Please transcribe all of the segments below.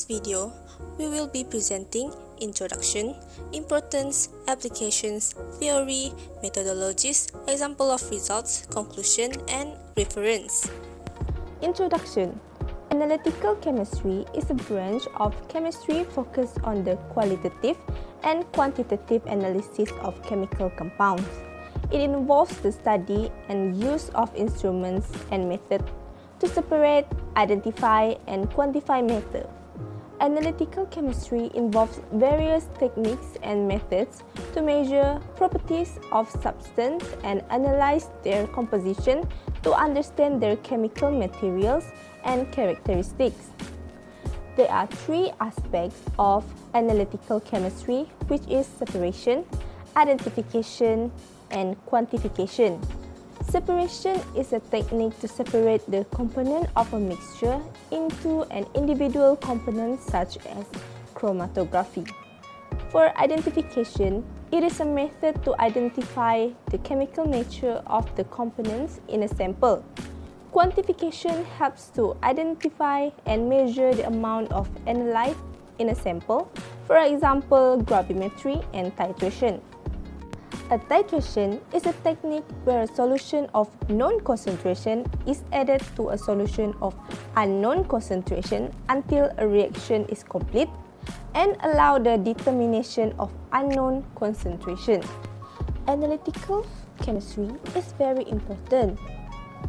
video, we will be presenting introduction, importance, applications, theory, methodologies, example of results, conclusion, and reference. Introduction. Analytical chemistry is a branch of chemistry focused on the qualitative and quantitative analysis of chemical compounds. It involves the study and use of instruments and methods to separate, identify, and quantify matter. Analytical chemistry involves various techniques and methods to measure properties of substance and analyze their composition to understand their chemical materials and characteristics. There are three aspects of analytical chemistry, which is separation, identification, and quantification. Separation is a technique to separate the component of a mixture into an individual component such as chromatography. For identification, it is a method to identify the chemical nature of the components in a sample. Quantification helps to identify and measure the amount of analyte in a sample, for example, gravimetry and titration. A titration is a technique where a solution of known concentration is added to a solution of unknown concentration until a reaction is complete and allow the determination of unknown concentration. Analytical chemistry is very important.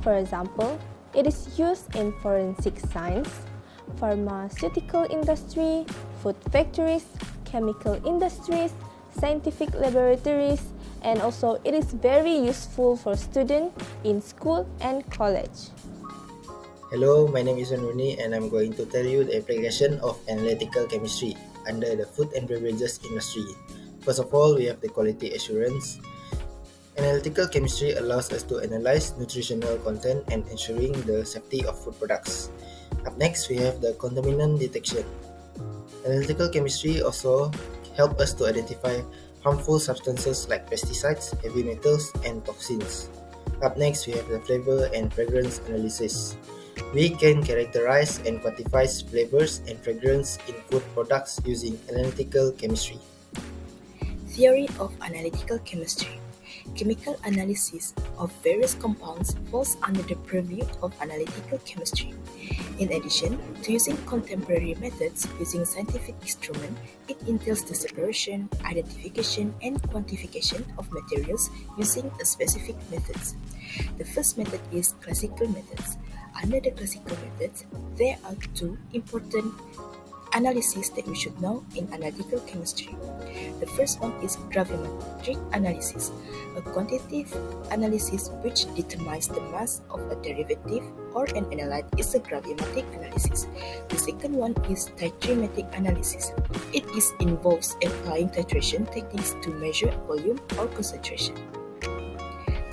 For example, it is used in forensic science, pharmaceutical industry, food factories, chemical industries, scientific laboratories, and also it is very useful for students in school and college. Hello, my name is Rooney and I'm going to tell you the application of analytical chemistry under the food and beverages industry. First of all, we have the quality assurance. Analytical chemistry allows us to analyze nutritional content and ensuring the safety of food products. Up next, we have the contaminant detection. Analytical chemistry also helps us to identify harmful substances like pesticides, heavy metals, and toxins. Up next, we have the flavor and fragrance analysis. We can characterize and quantify flavors and fragrance in food products using analytical chemistry. Theory of analytical chemistry. Chemical analysis of various compounds falls under the purview of analytical chemistry. In addition to using contemporary methods using scientific instruments, it entails the separation, identification, and quantification of materials using a specific methods. The first method is classical methods. Under the classical methods, there are two important analyses that we should know in analytical chemistry. The first one is gravimetric analysis, a quantitative analysis which determines the mass of a derivative or an analyte is a gravimetric analysis. The second one is titrimetric analysis. It involves applying titration techniques to measure volume or concentration.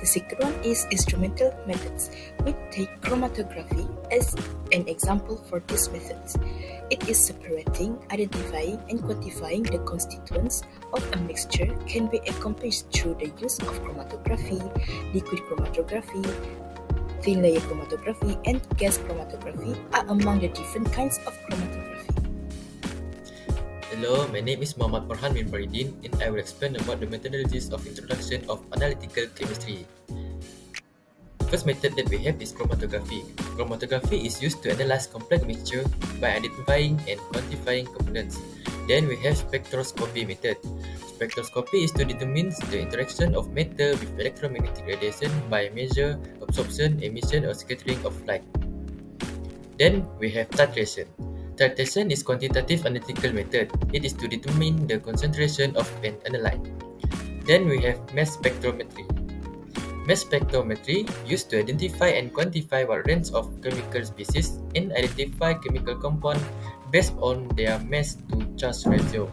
The second one is instrumental methods. We take chromatography as an example for these methods. It is separating, identifying, and quantifying the constituents of a mixture can be accomplished through the use of chromatography, liquid chromatography, thin layer chromatography, and gas chromatography are among the different kinds of chromatography. Hello, my name is Muhammad Farhan bin Faridin and I will explain about the methodologies of introduction of analytical chemistry. The first method that we have is chromatography. Chromatography is used to analyze complex mixture by identifying and quantifying components. Then we have spectroscopy method. Spectroscopy is to determine the interaction of matter with electromagnetic radiation by measure absorption, emission, or scattering of light. Then we have titration. Titration is quantitative analytical method. It is to determine the concentration of an analyte. Then we have mass spectrometry. Mass spectrometry used to identify and quantify what range of chemical species and identify chemical compounds based on their mass to charge ratio.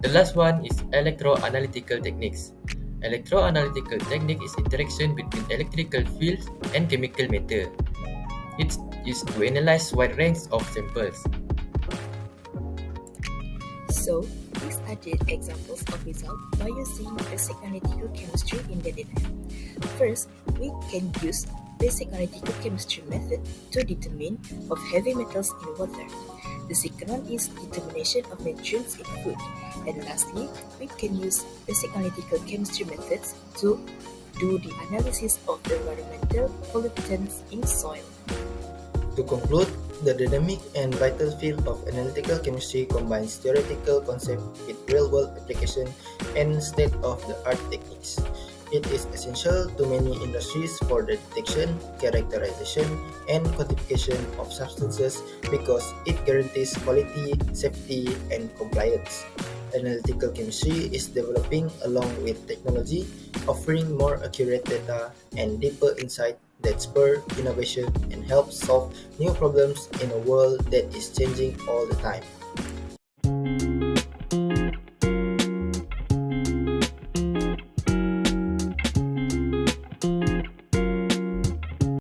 The last one is electroanalytical techniques. Electroanalytical technique is interaction between electrical fields and chemical matter. It's used to analyze wide range of samples. So, we studied examples of results by using basic analytical chemistry in daily life. First, we can use basic analytical chemistry method to determine of heavy metals in water. The second one is determination of nutrients in food. And lastly, we can use basic analytical chemistry methods to do the analysis of the environmental pollutants in soil. To conclude, the dynamic and vital field of analytical chemistry combines theoretical concepts with real-world application and state-of-the-art techniques. It is essential to many industries for the detection, characterization, and quantification of substances because it guarantees quality, safety, and compliance. Analytical chemistry is developing along with technology, offering more accurate data and deeper insight that spur innovation and help solve new problems in a world that is changing all the time.